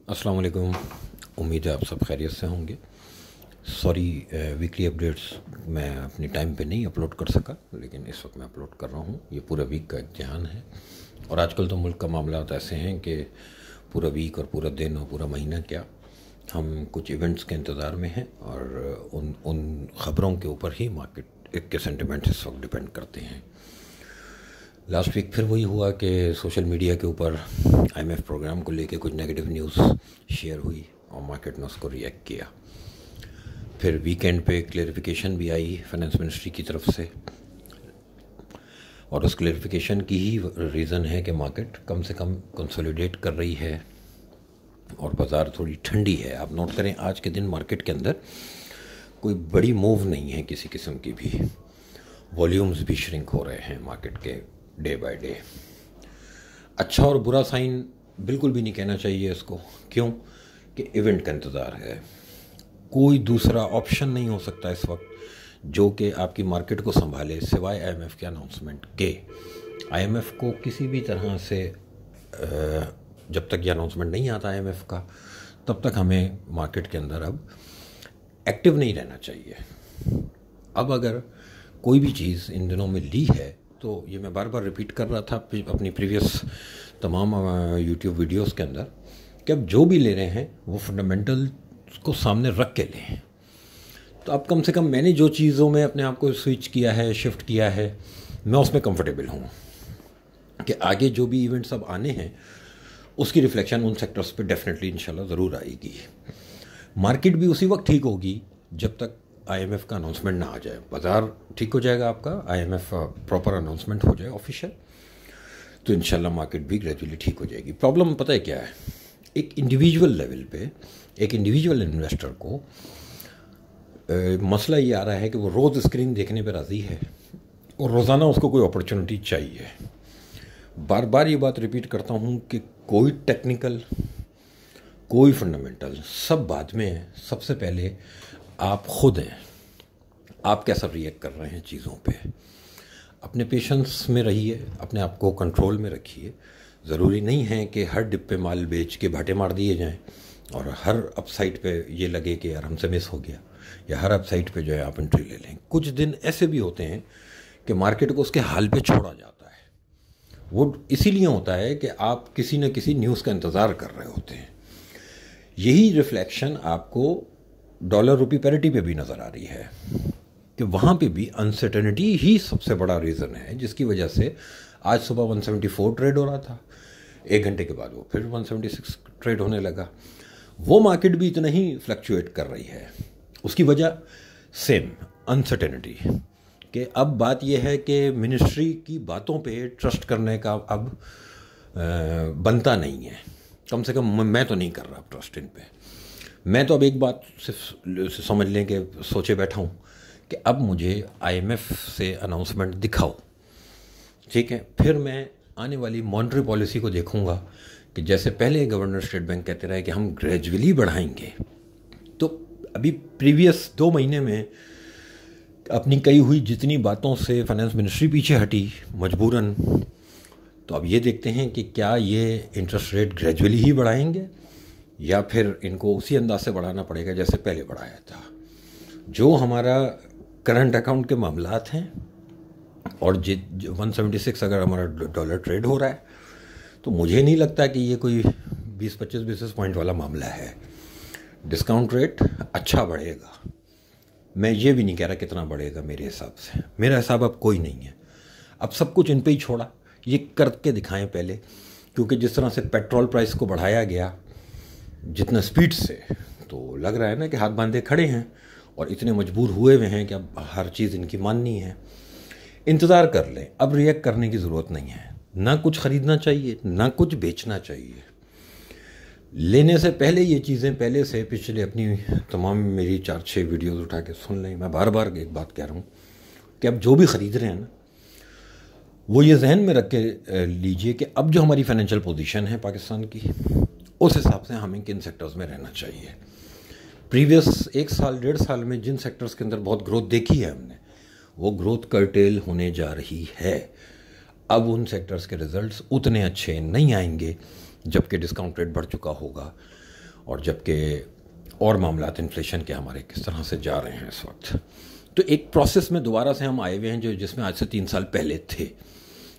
अस्सलाम वालेकुम। उम्मीद है आप सब खैरियत से होंगे। सॉरी, वीकली अपडेट्स मैं अपनी टाइम पे नहीं अपलोड कर सका, लेकिन इस वक्त मैं अपलोड कर रहा हूँ। ये पूरा वीक का इम्तिहान है और आजकल तो मुल्क का मामला ऐसे हैं कि पूरा वीक और पूरा दिन और पूरा महीना क्या, हम कुछ इवेंट्स के इंतज़ार में हैं और उन ख़बरों के ऊपर ही मार्केट के सेंटिमेंट्स इस वक्त डिपेंड करते हैं। लास्ट वीक फिर वही हुआ कि सोशल मीडिया के ऊपर आईएमएफ प्रोग्राम को लेके कुछ नेगेटिव न्यूज़ शेयर हुई और मार्केट ने उसको रिएक्ट किया। फिर वीकेंड पे क्लेरिफिकेशन भी आई फाइनेंस मिनिस्ट्री की तरफ से और उस क्लेरिफिकेशन की ही रीज़न है कि मार्केट कम से कम कंसोलिडेट कर रही है और बाज़ार थोड़ी ठंडी है। आप नोट करें, आज के दिन मार्केट के अंदर कोई बड़ी मूव नहीं है किसी किस्म की भी। वॉल्यूम्स भी श्रिंक हो रहे हैं मार्केट के डे बाय डे। अच्छा और बुरा साइन बिल्कुल भी नहीं कहना चाहिए इसको, क्यों कि इवेंट का इंतज़ार है। कोई दूसरा ऑप्शन नहीं हो सकता इस वक्त जो कि आपकी मार्केट को संभाले सिवाय आईएमएफ के अनाउंसमेंट के। आईएमएफ को किसी भी तरह से जब तक ये अनाउंसमेंट नहीं आता आईएमएफ का, तब तक हमें मार्केट के अंदर अब एक्टिव नहीं रहना चाहिए। अब अगर कोई भी चीज़ इन दिनों में ली है तो ये मैं बार बार रिपीट कर रहा था अपनी प्रीवियस तमाम यूट्यूब वीडियोस के अंदर कि अब जो भी ले रहे हैं वो फंडामेंटल्स को सामने रख के लें। तो अब कम से कम मैंने जो चीज़ों में अपने आप को स्विच किया है, शिफ्ट किया है, मैं उसमें कंफर्टेबल हूँ कि आगे जो भी इवेंट्स अब आने हैं उसकी रिफ्लेक्शन उन सेक्टर्स पे डेफिनेटली इंशाल्लाह ज़रूर आएगी। मार्केट भी उसी वक्त ठीक होगी जब तक आईएमएफ का अनाउंसमेंट ना आ जाए। बाज़ार ठीक हो जाएगा आपका, आईएमएफ प्रॉपर अनाउंसमेंट हो जाए ऑफिशियल, तो इंशाल्लाह मार्केट भी ग्रेजुअली ठीक हो जाएगी। प्रॉब्लम पता है क्या है, एक इंडिविजुअल लेवल पे एक इंडिविजुअल इन्वेस्टर को मसला ये आ रहा है कि वो रोज़ स्क्रीन देखने पे राज़ी है और रोज़ाना उसको कोई अपॉर्चुनिटी चाहिए। बार बार ये बात रिपीट करता हूँ कि कोई टेक्निकल, कोई फंडामेंटल, सब बाद में है। सबसे पहले आप खुद हैं, आप कैसा रिएक्ट कर रहे हैं चीज़ों पे। अपने पेशेंस में रहिए, अपने आप को कंट्रोल में रखिए। ज़रूरी नहीं है कि हर डिप पे माल बेच के भाटे मार दिए जाएं और हर अपसाइड पे ये लगे कि यार हमसे मिस हो गया, या हर अपसाइड पे जो है आप एंट्री ले लें। कुछ दिन ऐसे भी होते हैं कि मार्केट को उसके हाल पे छोड़ा जाता है। वो इसीलिए होता है कि आप किसी न किसी न्यूज़ का इंतज़ार कर रहे होते हैं। यही रिफ्लेक्शन आपको डॉलर रुपी पैरिटी पे भी नज़र आ रही है कि वहाँ पे भी अनसर्टेनिटी ही सबसे बड़ा रीज़न है जिसकी वजह से आज सुबह 174 ट्रेड हो रहा था, 1 घंटे के बाद वो फिर 176 ट्रेड होने लगा। वो मार्केट भी इतना ही फ्लक्चुएट कर रही है। उसकी वजह सेम अनसर्टेनिटी कि अब बात यह है कि मिनिस्ट्री की बातों पे ट्रस्ट करने का अब बनता नहीं है। कम से कम मैं तो नहीं कर रहा ट्रस्ट इन पे। मैं तो अब एक बात सिर्फ समझ लें कि सोचे बैठा हूँ कि अब मुझे आईएमएफ से अनाउंसमेंट दिखाओ, ठीक है, फिर मैं आने वाली मॉनेटरी पॉलिसी को देखूँगा कि जैसे पहले गवर्नर स्टेट बैंक कहते रहे कि हम ग्रेजुअली बढ़ाएंगे, तो अभी प्रीवियस 2 महीने में अपनी कही हुई जितनी बातों से फाइनेंस मिनिस्ट्री पीछे हटी मजबूरन। तो अब ये देखते हैं कि क्या ये इंटरेस्ट रेट ग्रेजुअली ही बढ़ाएंगे या फिर इनको उसी अंदाज से बढ़ाना पड़ेगा जैसे पहले बढ़ाया था। जो हमारा करंट अकाउंट के मामलात हैं और 176 अगर हमारा डॉलर ट्रेड हो रहा है, तो मुझे नहीं लगता कि ये कोई 20-25 बेसिस पॉइंट वाला मामला है। डिस्काउंट रेट अच्छा बढ़ेगा। मैं ये भी नहीं कह रहा कितना बढ़ेगा, मेरे हिसाब से मेरा हिसाब अब कोई नहीं है। अब सब कुछ इन पे ही छोड़ा, ये करके दिखाएं पहले, क्योंकि जिस तरह से पेट्रोल प्राइस को बढ़ाया गया जितना स्पीड से, तो लग रहा है ना कि हाथ बांधे खड़े हैं और इतने मजबूर हुए हुए हैं कि अब हर चीज़ इनकी माननी है। इंतज़ार कर लें, अब रिएक्ट करने की ज़रूरत नहीं है। ना कुछ ख़रीदना चाहिए, ना कुछ बेचना चाहिए। लेने से पहले ये चीज़ें पहले से पिछले अपनी तमाम मेरी 4-6 वीडियोज़ उठा के सुन लें। मैं बार बार एक बात कह रहा हूँ कि अब जो भी ख़रीद रहे हैं ना, वो ये जहन में रख के लीजिए कि अब जो हमारी फाइनेंशियल पोजीशन है पाकिस्तान की, उस हिसाब से हमें किन सेक्टर्स में रहना चाहिए। प्रीवियस 1 साल 1.5 साल में जिन सेक्टर्स के अंदर बहुत ग्रोथ देखी है हमने, वो ग्रोथ कर्टेल होने जा रही है। अब उन सेक्टर्स के रिजल्ट्स उतने अच्छे नहीं आएंगे जबकि डिस्काउंट रेट बढ़ चुका होगा। और जबकि और मामलात इन्फ्लेशन के हमारे किस तरह से जा रहे हैं इस वक्त। तो एक प्रोसेस में दोबारा से हम आए हुए हैं जो जिसमें आज से 3 साल पहले थे।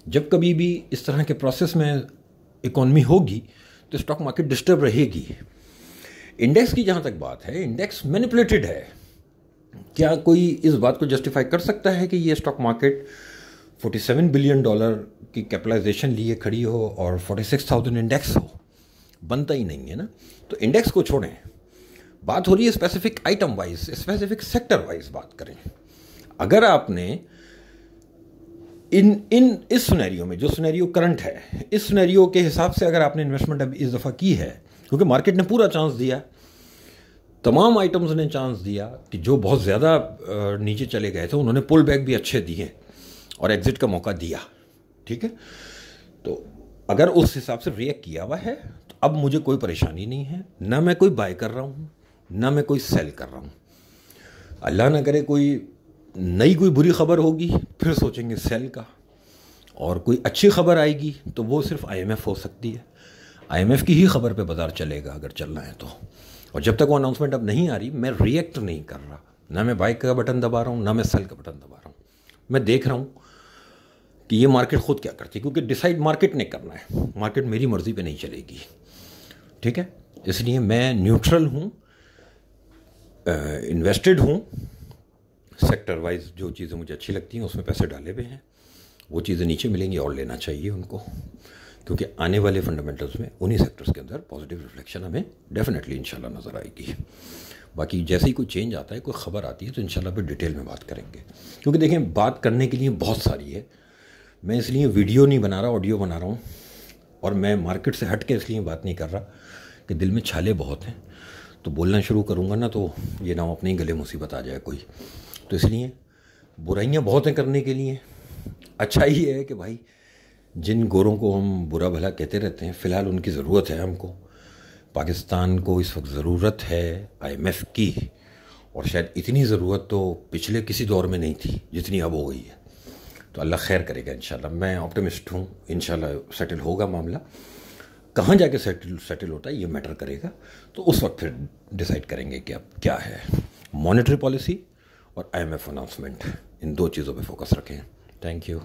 जब कभी भी इस तरह के प्रोसेस में इकॉनमी होगी तो स्टॉक मार्केट डिस्टर्ब रहेगी। इंडेक्स की जहाँ तक बात है, इंडेक्स मैनिपुलेटेड है। क्या कोई इस बात को जस्टिफाई कर सकता है कि ये स्टॉक मार्केट $47 बिलियन की कैपिटलाइजेशन लिए खड़ी हो और 46,000 इंडेक्स हो? बनता ही नहीं है ना। तो इंडेक्स को छोड़ें, बात हो रही है specific item wise, specific sector wise बात करें। अगर आपने इस सिनेरियो में, जो सिनेरियो करंट है, इस सिनेरियो के हिसाब से अगर आपने इन्वेस्टमेंट अब इस दफ़ा की है, क्योंकि मार्केट ने पूरा चांस दिया, तमाम आइटम्स ने चांस दिया कि जो बहुत ज़्यादा नीचे चले गए थे उन्होंने पुल बैक भी अच्छे दिए और एग्जिट का मौका दिया, ठीक है। तो अगर उस हिसाब से रिएक्ट किया हुआ है तो अब मुझे कोई परेशानी नहीं है, ना मैं कोई बाय कर रहा हूँ ना मैं कोई सेल कर रहा हूँ। अल्लाह ना करे कोई नई कोई बुरी खबर होगी फिर सोचेंगे सेल का, और कोई अच्छी खबर आएगी तो वो सिर्फ IMF हो सकती है। IMF की ही खबर पे बाजार चलेगा अगर चलना है तो। और जब तक वो अनाउंसमेंट अब नहीं आ रही, मैं रिएक्ट नहीं कर रहा, ना मैं बाय का बटन दबा रहा हूँ ना मैं सेल का बटन दबा रहा हूँ। मैं देख रहा हूँ कि ये मार्केट खुद क्या करती है, क्योंकि डिसाइड मार्केट ने करना है, मार्केट मेरी मर्ज़ी पे नहीं चलेगी, ठीक है। इसलिए मैं न्यूट्रल हूँ, इन्वेस्टेड हूँ, सेक्टर वाइज जो चीज़ें मुझे अच्छी लगती हैं उसमें पैसे डाले हुए हैं। वो चीज़ें नीचे मिलेंगी और लेना चाहिए उनको, क्योंकि आने वाले फंडामेंटल्स में उन्हीं सेक्टर्स के अंदर पॉजिटिव रिफ्लेक्शन हमें डेफिनेटली इंशाल्लाह नज़र आएगी। बाकी जैसे ही कोई चेंज आता है, कोई ख़बर आती है तो इंशाल्लाह फिर डिटेल में बात करेंगे, क्योंकि देखें बात करने के लिए बहुत सारी है। मैं इसलिए वीडियो नहीं बना रहा, ऑडियो बना रहा हूँ, और मैं मार्केट से हट के इसलिए बात नहीं कर रहा कि दिल में छाले बहुत हैं, तो बोलना शुरू करूँगा ना तो ये ना अपने ही गले मुसीबत आ जाए कोई। तो इसलिए बुराइयाँ बहुत हैं करने के लिए। अच्छा ही है कि भाई जिन गोरों को हम बुरा भला कहते रहते हैं, फ़िलहाल उनकी ज़रूरत है हमको। पाकिस्तान को इस वक्त ज़रूरत है IMF की, और शायद इतनी ज़रूरत तो पिछले किसी दौर में नहीं थी जितनी अब हो गई है। तो अल्लाह खैर करेगा इंशाल्लाह। मैं ऑप्टिमिस्ट हूँ, इंशाल्लाह सेटल होगा मामला। कहाँ जाके सेटल होता है ये मैटर करेगा, तो उस वक्त फिर डिसाइड करेंगे कि अब क्या है। मॉनेटरी पॉलिसी और IMF अनाउंसमेंट, इन 2 चीज़ों पे फोकस रखें। Thank you.